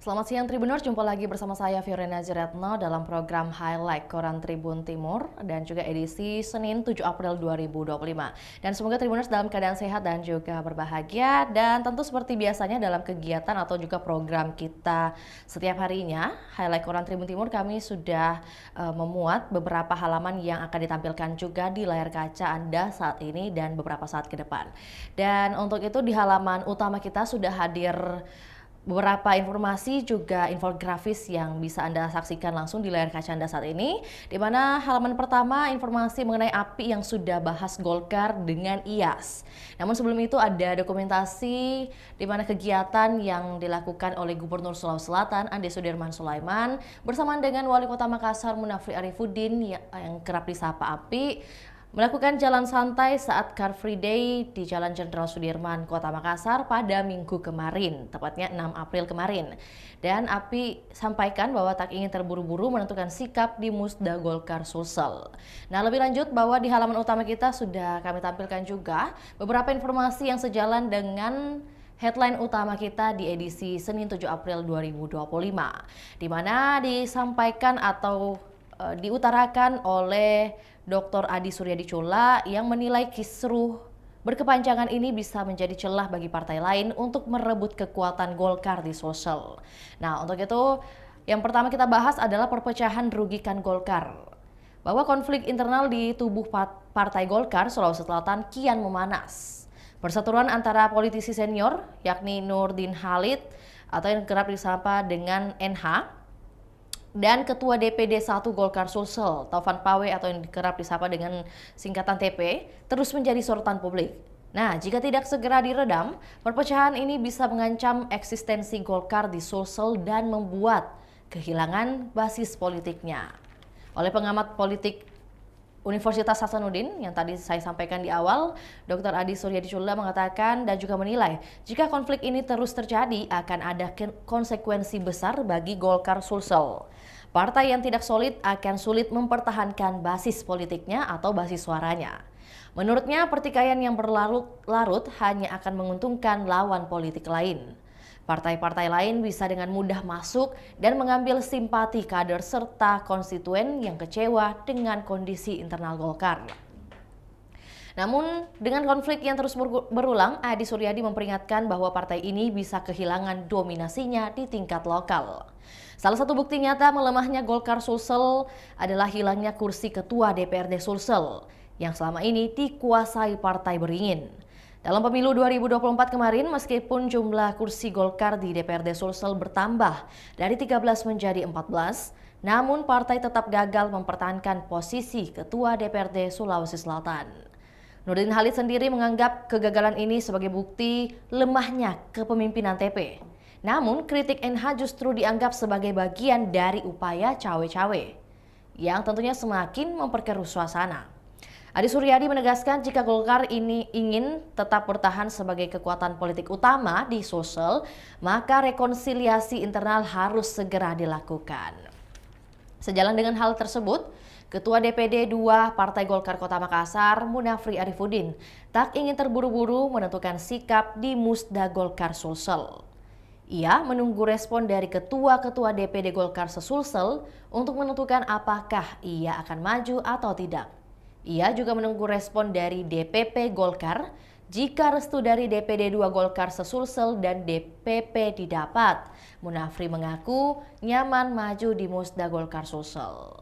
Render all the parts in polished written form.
Selamat siang Tribuners, jumpa lagi bersama saya Fiorina Ziretno dalam program Highlight Koran Tribun Timur dan juga edisi Senin 7 April 2025. Dan semoga Tribuners dalam keadaan sehat dan juga berbahagia, dan tentu seperti biasanya dalam kegiatan atau juga program kita setiap harinya, Highlight Koran Tribun Timur kami sudah memuat beberapa halaman yang akan ditampilkan juga di layar kaca Anda saat ini dan beberapa saat ke depan. Dan untuk itu di halaman utama kita sudah hadir beberapa informasi juga infografis yang bisa Anda saksikan langsung di layar kaca Anda saat ini. Di mana halaman pertama informasi mengenai api yang sudah bahas Golkar dengan IAS. Namun sebelum itu ada dokumentasi di mana kegiatan yang dilakukan oleh Gubernur Sulawesi Selatan Andi Sudirman Sulaiman bersamaan dengan Wali Kota Makassar Munafri Arifudin yang kerap disapa Api, melakukan jalan santai saat Car Free Day di Jalan Jenderal Sudirman, Kota Makassar pada Minggu kemarin, tepatnya 6 April kemarin. Dan Api sampaikan bahwa tak ingin terburu-buru menentukan sikap di Musda Golkar Sulsel. Nah, lebih lanjut bahwa di halaman utama kita sudah kami tampilkan juga beberapa informasi yang sejalan dengan headline utama kita di edisi Senin 7 April 2025, di mana disampaikan atau diutarakan oleh Dr. Adi Suryadi Chola yang menilai kisruh berkepanjangan ini bisa menjadi celah bagi partai lain untuk merebut kekuatan Golkar di Sulsel. Nah, untuk itu yang pertama kita bahas adalah perpecahan rugikan Golkar. Bahwa konflik internal di tubuh Partai Golkar Sulawesi Selatan kian memanas. Perseteruan antara politisi senior yakni Nurdin Halid atau yang kerap disapa dengan NH dan Ketua DPD 1 Golkar Sulsel, Taufan Pawe atau yang kerap disapa dengan singkatan TP, terus menjadi sorotan publik. Nah, jika tidak segera diredam, perpecahan ini bisa mengancam eksistensi Golkar di Sulsel dan membuat kehilangan basis politiknya. Oleh pengamat politik Universitas Hasanuddin yang tadi saya sampaikan di awal, Dr. Adi Suryadi Chola mengatakan dan juga menilai jika konflik ini terus terjadi akan ada konsekuensi besar bagi Golkar Sulsel. Partai yang tidak solid akan sulit mempertahankan basis politiknya atau basis suaranya. Menurutnya, pertikaian yang berlarut-larut hanya akan menguntungkan lawan politik lain. Partai-partai lain bisa dengan mudah masuk dan mengambil simpati kader serta konstituen yang kecewa dengan kondisi internal Golkar. Namun, dengan konflik yang terus berulang, Adi Suryadi memperingatkan bahwa partai ini bisa kehilangan dominasinya di tingkat lokal. Salah satu bukti nyata melemahnya Golkar Sulsel adalah hilangnya kursi Ketua DPRD Sulsel yang selama ini dikuasai Partai Beringin. Dalam pemilu 2024 kemarin, meskipun jumlah kursi Golkar di DPRD Sulsel bertambah dari 13 menjadi 14, namun partai tetap gagal mempertahankan posisi Ketua DPRD Sulawesi Selatan. Nurdin Halid sendiri menganggap kegagalan ini sebagai bukti lemahnya kepemimpinan TP. Namun, kritik NH justru dianggap sebagai bagian dari upaya cawe-cawe, yang tentunya semakin memperkeruh suasana. Adi Suryadi menegaskan jika Golkar ini ingin tetap bertahan sebagai kekuatan politik utama di Sulsel, maka rekonsiliasi internal harus segera dilakukan. Sejalan dengan hal tersebut, Ketua DPD 2 Partai Golkar Kota Makassar, Munafri Arifudin, tak ingin terburu-buru menentukan sikap di Musda Golkar Sulsel. Ia menunggu respon dari ketua-ketua DPD Golkar se-Sulsel untuk menentukan apakah ia akan maju atau tidak. Ia juga menunggu respon dari DPP Golkar jika restu dari DPD 2 Golkar se-Sulsel dan DPP didapat. Munafri mengaku nyaman maju di Musda Golkar Sulsel.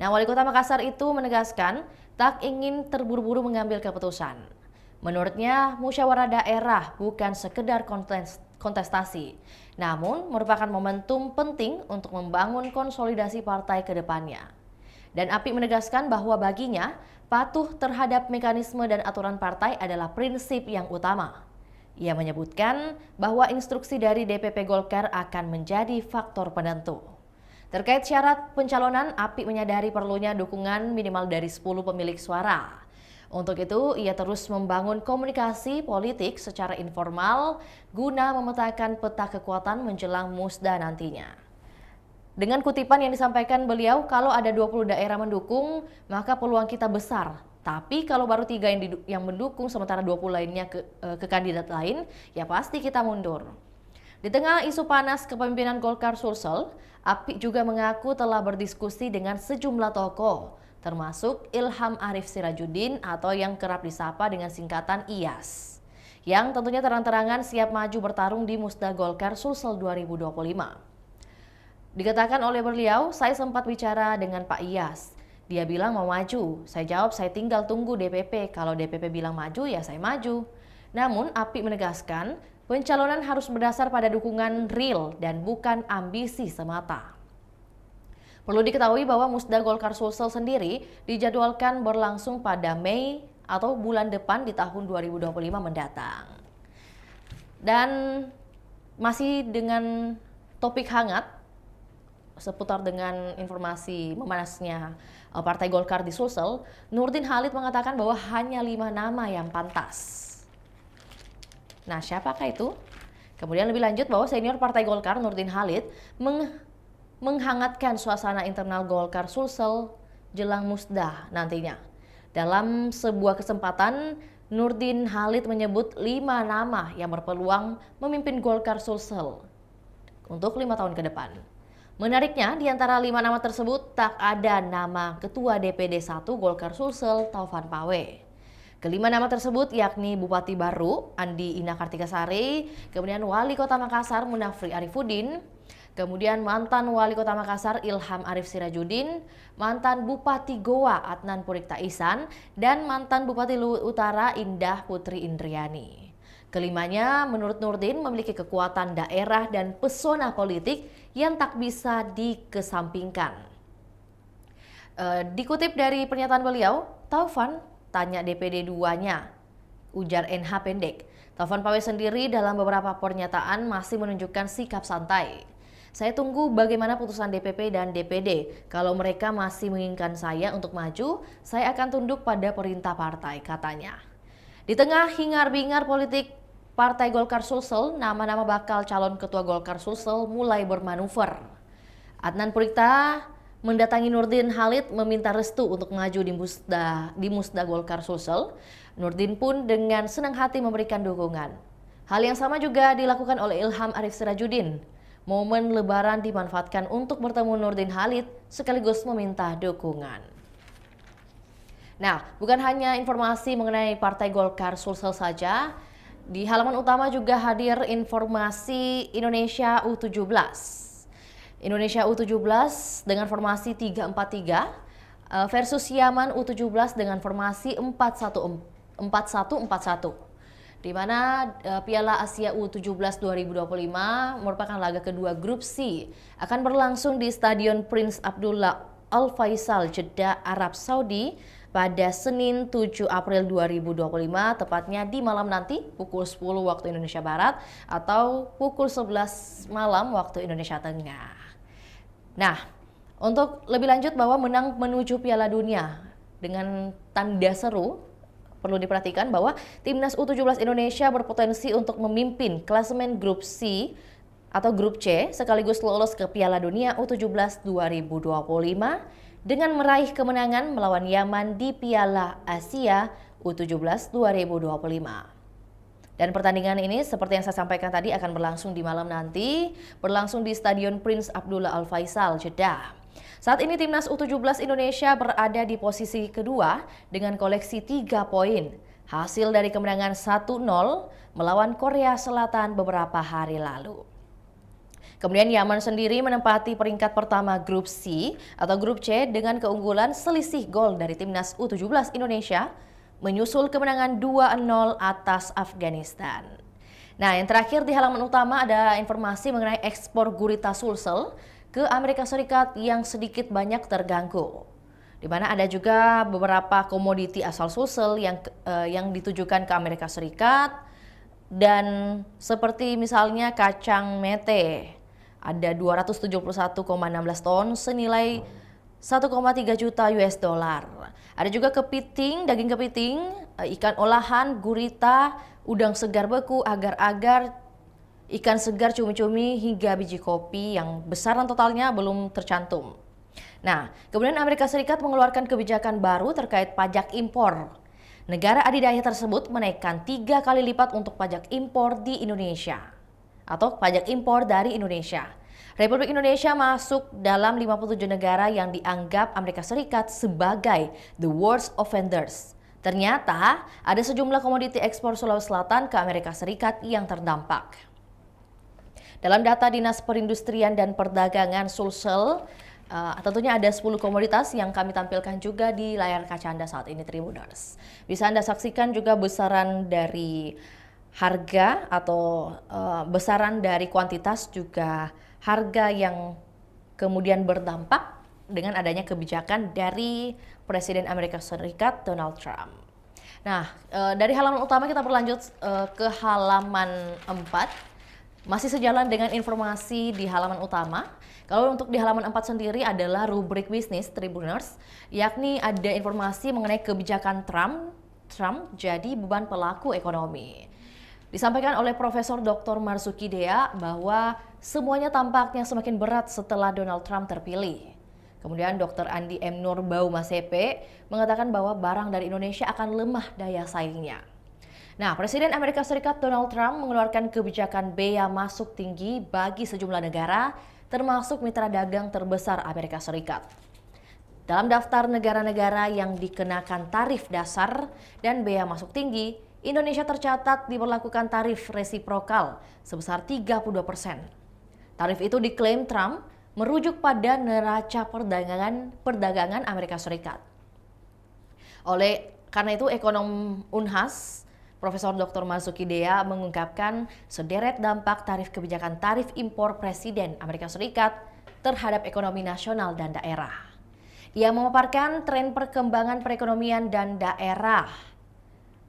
Nah, Wali Kota Makassar itu menegaskan tak ingin terburu-buru mengambil keputusan. Menurutnya, musyawarah daerah bukan sekedar kontestasi, namun merupakan momentum penting untuk membangun konsolidasi partai ke depannya. Dan Api menegaskan bahwa baginya, patuh terhadap mekanisme dan aturan partai adalah prinsip yang utama. Ia menyebutkan bahwa instruksi dari DPP Golkar akan menjadi faktor penentu. Terkait syarat pencalonan, Api menyadari perlunya dukungan minimal dari 10 pemilik suara. Untuk itu, ia terus membangun komunikasi politik secara informal guna memetakan peta kekuatan menjelang Musda nantinya. Dengan kutipan yang disampaikan beliau, kalau ada 20 daerah mendukung, maka peluang kita besar. Tapi kalau baru 3 yang mendukung, sementara 20 lainnya ke kandidat lain, ya pasti kita mundur. Di tengah isu panas kepemimpinan Golkar Sulsel, Apik juga mengaku telah berdiskusi dengan sejumlah tokoh, termasuk Ilham Arif Sirajuddin atau yang kerap disapa dengan singkatan IAS, yang tentunya terang-terangan siap maju bertarung di Musda Golkar Sulsel 2025. Dikatakan oleh beliau, saya sempat bicara dengan Pak Iyas. Dia bilang mau maju. Saya jawab, saya tinggal tunggu DPP. Kalau DPP bilang maju, ya saya maju. Namun, Apik menegaskan, pencalonan harus berdasar pada dukungan real dan bukan ambisi semata. Perlu diketahui bahwa Musda Golkar Sulsel sendiri dijadwalkan berlangsung pada Mei atau bulan depan di tahun 2025 mendatang. Dan masih dengan topik hangat, seputar dengan informasi memanasnya Partai Golkar di Sulsel, Nurdin Halid mengatakan bahwa hanya 5 nama yang pantas. Nah, siapakah itu? Kemudian lebih lanjut bahwa senior Partai Golkar Nurdin Halid menghangatkan suasana internal Golkar Sulsel jelang Musda nantinya. Dalam sebuah kesempatan, Nurdin Halid menyebut 5 nama yang berpeluang memimpin Golkar Sulsel untuk 5 tahun ke depan. Menariknya, di antara 5 nama tersebut tak ada nama Ketua DPD 1 Golkar Sulsel Taufan Pawe. Kelima nama tersebut yakni Bupati Baru Andi Ina Kartikasari, kemudian Wali Kota Makassar Munafri Arifuddin, kemudian mantan Wali Kota Makassar Ilham Arif Sirajuddin, mantan Bupati Goa Adnan Purikta Ihsan, dan mantan Bupati Luwu Utara Indah Putri Indriani. Kelimanya menurut Nurdin memiliki kekuatan daerah dan pesona politik yang tak bisa dikesampingkan. Dikutip dari pernyataan beliau, Taufan tanya DPD 2-nya, ujar NH pendek. Taufan Pawe sendiri dalam beberapa pernyataan masih menunjukkan sikap santai. Saya tunggu bagaimana putusan DPP dan DPD. Kalau mereka masih menginginkan saya untuk maju, saya akan tunduk pada perintah partai, katanya. Di tengah hingar-bingar politik Partai Golkar Sulsel, nama-nama bakal calon ketua Golkar Sulsel mulai bermanuver. Adnan Purikta mendatangi Nurdin Halid meminta restu untuk maju di Musda Golkar Sulsel. Nurdin pun dengan senang hati memberikan dukungan. Hal yang sama juga dilakukan oleh Ilham Arif Sirajuddin. Momen Lebaran dimanfaatkan untuk bertemu Nurdin Halid sekaligus meminta dukungan. Nah, bukan hanya informasi mengenai Partai Golkar Sulsel saja, di halaman utama juga hadir informasi Indonesia U17. Indonesia U17 dengan formasi 3-4-3 versus Yaman U17 dengan formasi 4-1-4-1, di mana Piala Asia U17 2025 merupakan laga kedua grup C akan berlangsung di Stadion Prince Abdullah Al Faisal, Jeddah, Arab Saudi pada Senin 7 April 2025, tepatnya di malam nanti pukul 10 waktu Indonesia Barat atau pukul 11 malam waktu Indonesia Tengah. Nah, untuk lebih lanjut bahwa menang menuju Piala Dunia dengan tanda seru, perlu diperhatikan bahwa Timnas U17 Indonesia berpotensi untuk memimpin klasemen grup C atau grup C sekaligus lolos ke Piala Dunia U17 2025 dengan meraih kemenangan melawan Yaman di Piala Asia U17 2025. Dan pertandingan ini seperti yang saya sampaikan tadi akan berlangsung di malam nanti, berlangsung di Stadion Prince Abdullah Al Faisal, Jeddah. Saat ini Timnas U17 Indonesia berada di posisi kedua dengan koleksi 3 poin. Hasil dari kemenangan 1-0 melawan Korea Selatan beberapa hari lalu. Kemudian Yaman sendiri menempati peringkat pertama grup C atau grup C dengan keunggulan selisih gol dari Timnas U17 Indonesia menyusul kemenangan 2-0 atas Afghanistan. Nah, yang terakhir di halaman utama ada informasi mengenai ekspor gurita Sulsel ke Amerika Serikat yang sedikit banyak terganggu. Di mana ada juga beberapa komoditi asal Sulsel yang ditujukan ke Amerika Serikat, dan seperti misalnya kacang mete ada 271,16 ton senilai 1,3 juta US dollar. Ada juga kepiting, daging kepiting, ikan olahan, gurita, udang segar beku, agar-agar, ikan segar, cumi-cumi, hingga biji kopi yang besaran totalnya belum tercantum. Nah, kemudian Amerika Serikat mengeluarkan kebijakan baru terkait pajak impor. Negara adidaya tersebut menaikkan 3 kali lipat untuk pajak impor di Indonesia. atau pajak impor dari Indonesia. Republik Indonesia masuk dalam 57 negara yang dianggap Amerika Serikat sebagai the worst offenders. Ternyata ada sejumlah komoditi ekspor Sulawesi Selatan ke Amerika Serikat yang terdampak. Dalam data Dinas Perindustrian dan Perdagangan Sulsel, tentunya ada 10 komoditas yang kami tampilkan juga di layar kaca Anda saat ini, Tribuners. Bisa Anda saksikan juga besaran dari harga atau besaran dari kuantitas, juga harga yang kemudian berdampak dengan adanya kebijakan dari Presiden Amerika Serikat Donald Trump. Nah, dari halaman utama kita berlanjut ke halaman 4. Masih sejalan dengan informasi di halaman utama. Kalau untuk di halaman 4 sendiri adalah rubrik bisnis Tribuners, yakni ada informasi mengenai kebijakan Trump jadi beban pelaku ekonomi. Disampaikan oleh Profesor Dr. Marzuki Dea bahwa semuanya tampaknya semakin berat setelah Donald Trump terpilih. Kemudian Dr. Andi M. Nurbaumazep mengatakan bahwa barang dari Indonesia akan lemah daya saingnya. Nah, Presiden Amerika Serikat Donald Trump mengeluarkan kebijakan bea masuk tinggi bagi sejumlah negara, termasuk mitra dagang terbesar Amerika Serikat. Dalam daftar negara-negara yang dikenakan tarif dasar dan bea masuk tinggi, Indonesia tercatat diberlakukan tarif resiprokal sebesar 32%. Tarif itu diklaim Trump merujuk pada neraca perdagangan Amerika Serikat. Karena itu, ekonom Unhas, Profesor Dr. Marzuki Dea mengungkapkan sederet dampak kebijakan tarif impor Presiden Amerika Serikat terhadap ekonomi nasional dan daerah. Ia memaparkan tren perkembangan perekonomian dan daerah,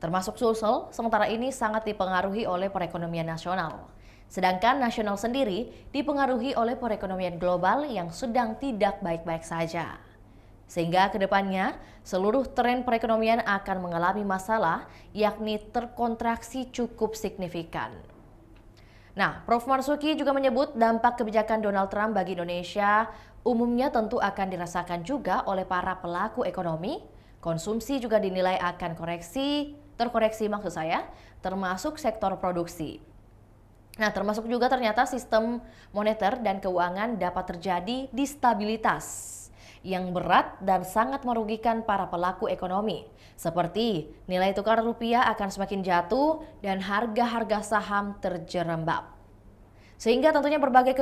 termasuk Sulsel, sementara ini sangat dipengaruhi oleh perekonomian nasional. Sedangkan nasional sendiri dipengaruhi oleh perekonomian global yang sedang tidak baik-baik saja. Sehingga kedepannya seluruh tren perekonomian akan mengalami masalah, yakni terkontraksi cukup signifikan. Nah, Prof. Marzuki juga menyebut dampak kebijakan Donald Trump bagi Indonesia umumnya tentu akan dirasakan juga oleh para pelaku ekonomi. Konsumsi juga dinilai akan terkoreksi maksud saya, termasuk sektor produksi. Nah, termasuk juga ternyata sistem moneter dan keuangan dapat terjadi distabilitas yang berat dan sangat merugikan para pelaku ekonomi. Seperti nilai tukar rupiah akan semakin jatuh dan harga-harga saham terjerembab. Sehingga tentunya berbagai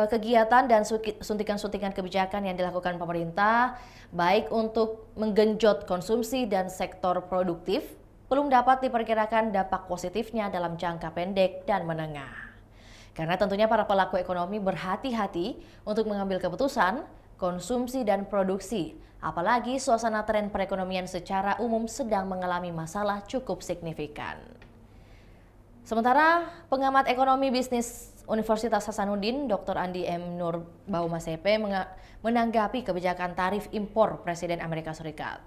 kegiatan dan suntikan-suntikan kebijakan yang dilakukan pemerintah, baik untuk menggenjot konsumsi dan sektor produktif, belum dapat diperkirakan dampak positifnya dalam jangka pendek dan menengah. Karena tentunya para pelaku ekonomi berhati-hati untuk mengambil keputusan, konsumsi dan produksi, apalagi suasana tren perekonomian secara umum sedang mengalami masalah cukup signifikan. Sementara pengamat ekonomi bisnis Universitas Hasanuddin, Dr. Andi M. Nurbaumazep menanggapi kebijakan tarif impor Presiden Amerika Serikat.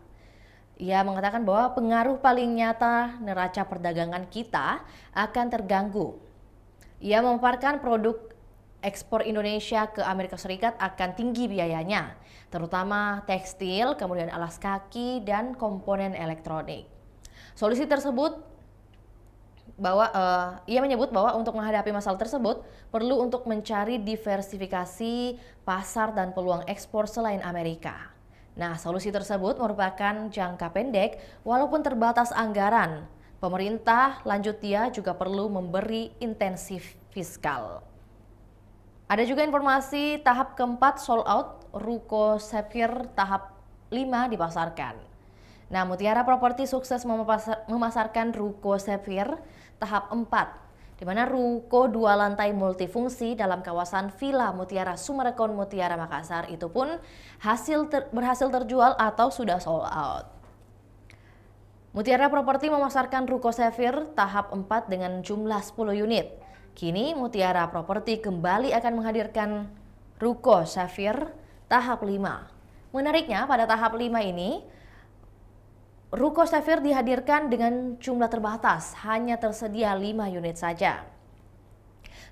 Ia mengatakan bahwa pengaruh paling nyata neraca perdagangan kita akan terganggu. Ia memaparkan produk ekspor Indonesia ke Amerika Serikat akan tinggi biayanya, terutama tekstil, kemudian alas kaki, dan komponen elektronik. Solusi tersebut ia menyebut bahwa untuk menghadapi masalah tersebut perlu untuk mencari diversifikasi pasar dan peluang ekspor selain Amerika. Nah, solusi tersebut merupakan jangka pendek walaupun terbatas anggaran. Pemerintah, lanjut dia, juga perlu memberi intensif fiskal. Ada juga informasi tahap keempat sold out, Ruko Sapphire tahap 5 dipasarkan. Nah, Mutiara Property sukses memasarkan Ruko Sapphire tahap 4, di mana ruko 2 lantai multifungsi dalam kawasan Villa Mutiara Summarecon Mutiara Makassar itu pun berhasil terjual atau sudah sold out. Mutiara Property memasarkan Ruko Sapphire tahap 4 dengan jumlah 10 unit. Kini Mutiara Property kembali akan menghadirkan Ruko Sapphire tahap 5. Menariknya pada tahap 5 ini, Ruko Sapphire dihadirkan dengan jumlah terbatas, hanya tersedia 5 unit saja.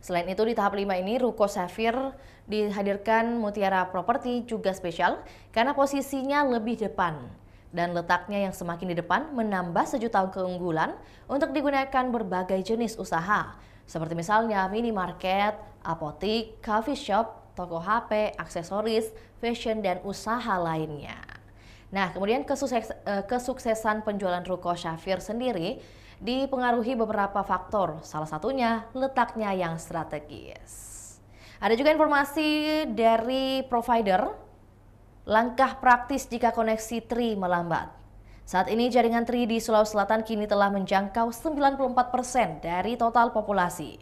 Selain itu di tahap 5 ini, Ruko Sapphire dihadirkan Mutiara Property juga spesial karena posisinya lebih depan. Dan letaknya yang semakin di depan menambah sejuta keunggulan untuk digunakan berbagai jenis usaha, seperti misalnya minimarket, apotik, coffee shop, toko HP, aksesoris, fashion, dan usaha lainnya. Nah, kemudian kesuksesan penjualan ruko Syafir sendiri dipengaruhi beberapa faktor, salah satunya letaknya yang strategis. Ada juga informasi dari provider, langkah praktis jika koneksi Tri melambat. Saat ini jaringan Tri di Sulawesi Selatan kini telah menjangkau 94% dari total populasi.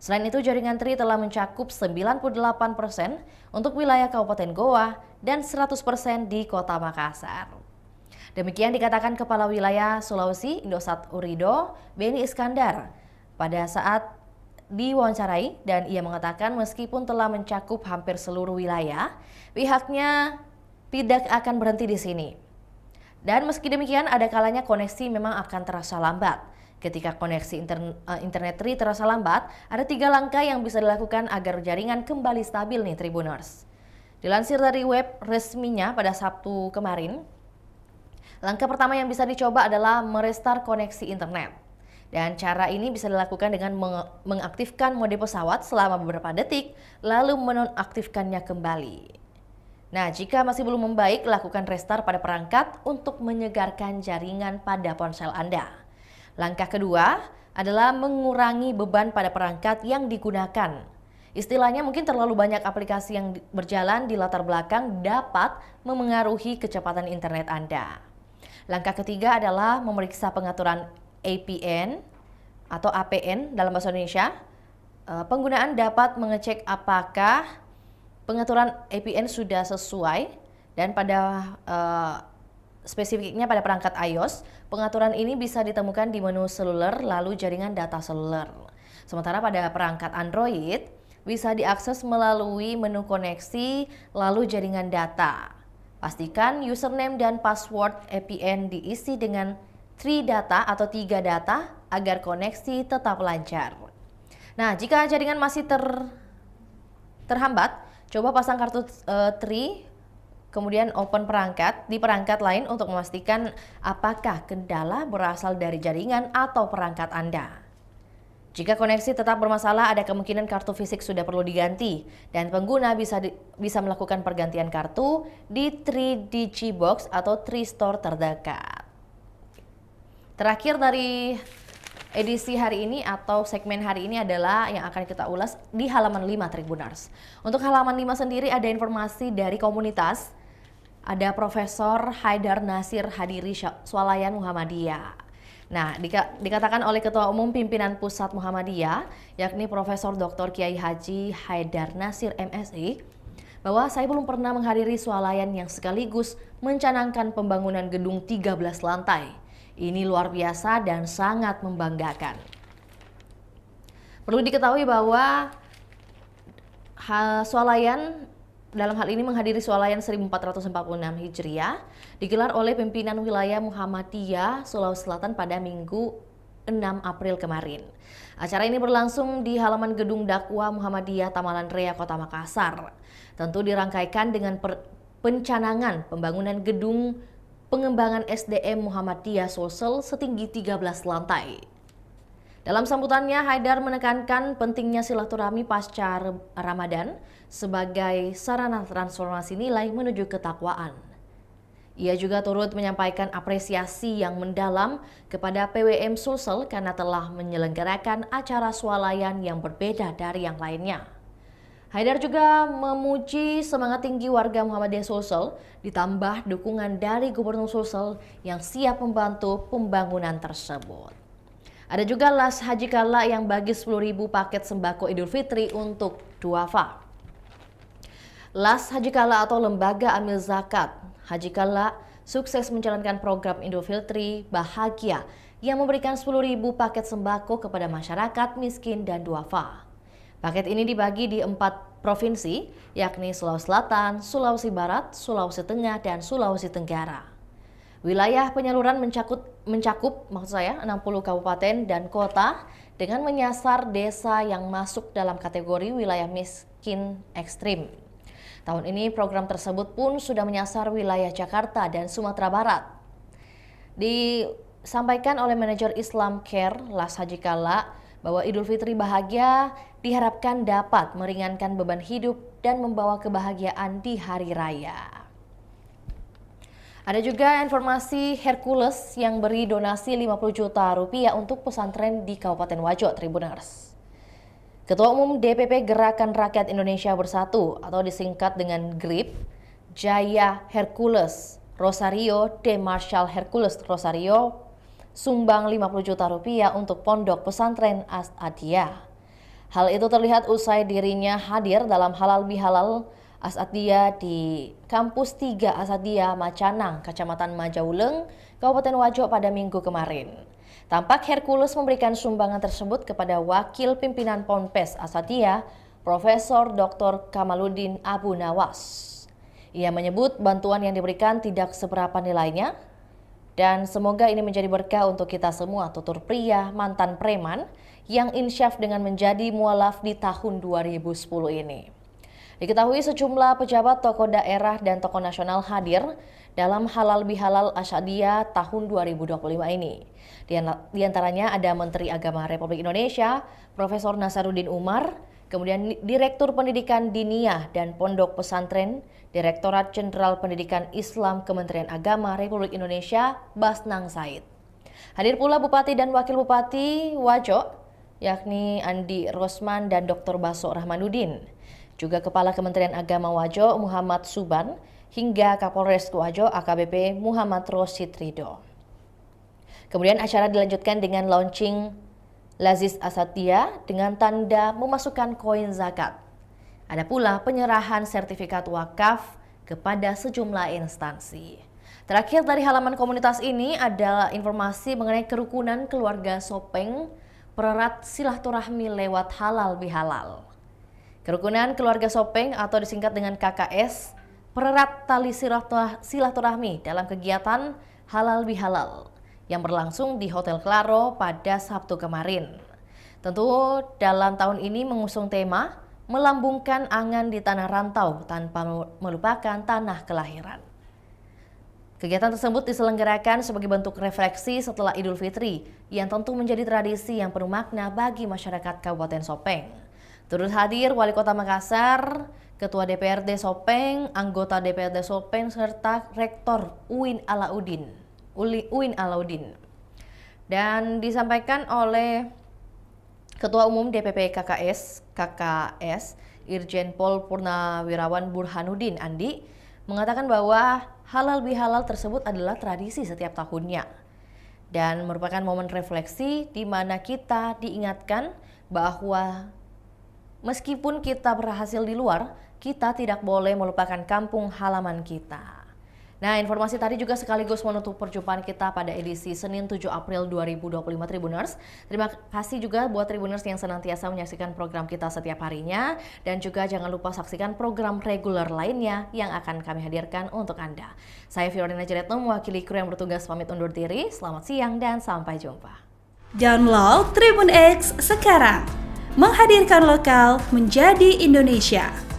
Selain itu, jaringan Tri telah mencakup 98% untuk wilayah Kabupaten Goa dan 100% di Kota Makassar. Demikian dikatakan Kepala Wilayah Sulawesi Indosat Urido, Beni Iskandar, pada saat diwawancarai, dan ia mengatakan meskipun telah mencakup hampir seluruh wilayah, pihaknya tidak akan berhenti di sini. Dan meski demikian, ada kalanya koneksi memang akan terasa lambat. Ketika koneksi internet Tri terasa lambat, ada 3 langkah yang bisa dilakukan agar jaringan kembali stabil nih Tribuners. Dilansir dari web resminya pada Sabtu kemarin, langkah pertama yang bisa dicoba adalah merestart koneksi internet. Dan cara ini bisa dilakukan dengan mengaktifkan mode pesawat selama beberapa detik, lalu menonaktifkannya kembali. Nah, jika masih belum membaik, lakukan restart pada perangkat untuk menyegarkan jaringan pada ponsel Anda. Langkah kedua adalah mengurangi beban pada perangkat yang digunakan. Istilahnya mungkin terlalu banyak aplikasi yang berjalan di latar belakang dapat memengaruhi kecepatan internet Anda. Langkah ketiga adalah memeriksa pengaturan APN atau APN dalam bahasa Indonesia. Penggunaan dapat mengecek apakah pengaturan APN sudah sesuai, dan pada spesifiknya pada perangkat iOS, pengaturan ini bisa ditemukan di menu seluler lalu jaringan data seluler. Sementara pada perangkat Android bisa diakses melalui menu koneksi lalu jaringan data. Pastikan username dan password APN diisi dengan 3 data atau 3 data agar koneksi tetap lancar. Nah, jika jaringan masih terhambat, coba pasang kartu Tri, kemudian open perangkat di perangkat lain untuk memastikan apakah kendala berasal dari jaringan atau perangkat Anda. Jika koneksi tetap bermasalah, ada kemungkinan kartu fisik sudah perlu diganti, dan pengguna bisa melakukan pergantian kartu di Tri Digibox atau Tri Store terdekat. Terakhir dari edisi hari ini atau segmen hari ini adalah yang akan kita ulas di halaman 5 Tribuners. Untuk halaman 5 sendiri ada informasi dari komunitas. Ada Profesor Haidar Nasir hadiri swalayan Muhammadiyah. Nah, dikatakan oleh Ketua Umum Pimpinan Pusat Muhammadiyah, yakni Profesor Dr. Kiai Haji Haidar Nasir MSI, bahwa saya belum pernah menghadiri swalayan yang sekaligus mencanangkan pembangunan gedung 13 lantai. Ini luar biasa dan sangat membanggakan. Perlu diketahui bahwa swalayan dalam hal ini menghadiri swalayan 1446 Hijriah digelar oleh pimpinan wilayah Muhammadiyah Sulawesi Selatan pada Minggu 6 April kemarin. Acara ini berlangsung di halaman gedung dakwah Muhammadiyah Tamalan Rea, Kota Makassar. Tentu dirangkaikan dengan pencanangan pembangunan gedung pengembangan SDM Muhammadiyah Sulsel setinggi 13 lantai. Dalam sambutannya, Haidar menekankan pentingnya silaturahmi pasca Ramadan sebagai sarana transformasi nilai menuju ketakwaan. Ia juga turut menyampaikan apresiasi yang mendalam kepada PWM Sulsel karena telah menyelenggarakan acara swalayan yang berbeda dari yang lainnya. Haidar juga memuji semangat tinggi warga Muhammadiyah Sulsel ditambah dukungan dari Gubernur Sulsel yang siap membantu pembangunan tersebut. Ada juga Las Haji Kala yang bagi 10.000 paket sembako Idul Fitri untuk duafa. Las Haji Kala atau Lembaga Amil Zakat Haji Kala sukses menjalankan program Idul Fitri Bahagia yang memberikan 10.000 paket sembako kepada masyarakat miskin dan duafa. Paket ini dibagi di 4 provinsi, yakni Sulawesi Selatan, Sulawesi Barat, Sulawesi Tengah, dan Sulawesi Tenggara. Wilayah penyaluran mencakup 60 kabupaten dan kota dengan menyasar desa yang masuk dalam kategori wilayah miskin ekstrim. Tahun ini program tersebut pun sudah menyasar wilayah Jakarta dan Sumatera Barat. Disampaikan oleh manajer Islam Care Las Haji Kala bahwa Idul Fitri bahagia diharapkan dapat meringankan beban hidup dan membawa kebahagiaan di hari raya. Ada juga informasi Hercules yang beri donasi 50 juta rupiah untuk pesantren di Kabupaten Wajo, Tribuners. Ketua Umum DPP Gerakan Rakyat Indonesia Bersatu atau disingkat dengan GRIP, Jaya Hercules Rosario de Marshall Hercules Rosario sumbang 50 juta rupiah untuk pondok pesantren As-Adiyah. Hal itu terlihat usai dirinya hadir dalam halal bihalal As-Adiyah di Kampus 3 As-Adiyah Macanang, Kecamatan Majauleng, Kabupaten Wajo pada Minggu kemarin. Tampak Hercules memberikan sumbangan tersebut kepada Wakil Pimpinan Ponpes As-Adiyah, Profesor Dr. Kamaluddin Abu Nawas. Ia menyebut bantuan yang diberikan tidak seberapa nilainya, dan semoga ini menjadi berkah untuk kita semua, tutur pria mantan preman yang insyaf dengan menjadi mualaf di tahun 2010 ini. Diketahui sejumlah pejabat tokoh daerah dan tokoh nasional hadir dalam halal bihalal As-Adiyah tahun 2025 ini. Di antaranya ada Menteri Agama Republik Indonesia, Profesor Nasaruddin Umar, kemudian Direktur Pendidikan Diniyah dan Pondok Pesantren, Direktorat Jenderal Pendidikan Islam Kementerian Agama Republik Indonesia, Basnang Said. Hadir pula Bupati dan Wakil Bupati Wajo, yakni Andi Rosman dan Dr. Baso Rahmanuddin. Juga Kepala Kementerian Agama Wajo Muhammad Suban hingga Kapolres Wajo AKBP Muhammad Rosid Ridho. Kemudian acara dilanjutkan dengan launching Lazis As-Adiyah dengan tanda memasukkan koin zakat. Ada pula penyerahan sertifikat wakaf kepada sejumlah instansi. Terakhir dari halaman komunitas ini adalah informasi mengenai kerukunan keluarga Sopeng pererat silaturahmi lewat halal bihalal. Kerukunan keluarga Sopeng atau disingkat dengan KKS pererat tali silaturahmi dalam kegiatan halal bihalal yang berlangsung di Hotel Claro pada Sabtu kemarin. Tentu dalam tahun ini mengusung tema melambungkan angan di tanah rantau tanpa melupakan tanah kelahiran. Kegiatan tersebut diselenggarakan sebagai bentuk refleksi setelah Idul Fitri yang tentu menjadi tradisi yang penuh makna bagi masyarakat Kabupaten Sopeng. Turut hadir Wali Kota Makassar, Ketua DPRD Sopeng, anggota DPRD Sopeng, serta Rektor UIN Alauddin. Dan disampaikan oleh Ketua Umum DPP KKS, Irjen Pol Purnawirawan Burhanuddin Andi, mengatakan bahwa halal bihalal tersebut adalah tradisi setiap tahunnya dan merupakan momen refleksi di mana kita diingatkan bahwa meskipun kita berhasil di luar, kita tidak boleh melupakan kampung halaman kita. Nah, informasi tadi juga sekaligus menutup perjumpaan kita pada edisi Senin 7 April 2025 Tribuners. Terima kasih juga buat Tribuners yang senantiasa menyaksikan program kita setiap harinya. Dan juga jangan lupa saksikan program reguler lainnya yang akan kami hadirkan untuk Anda. Saya Fiorina Jeretno mewakili kru yang bertugas pamit undur diri. Selamat siang dan sampai jumpa. Download Tribun X sekarang. Menghadirkan lokal menjadi Indonesia.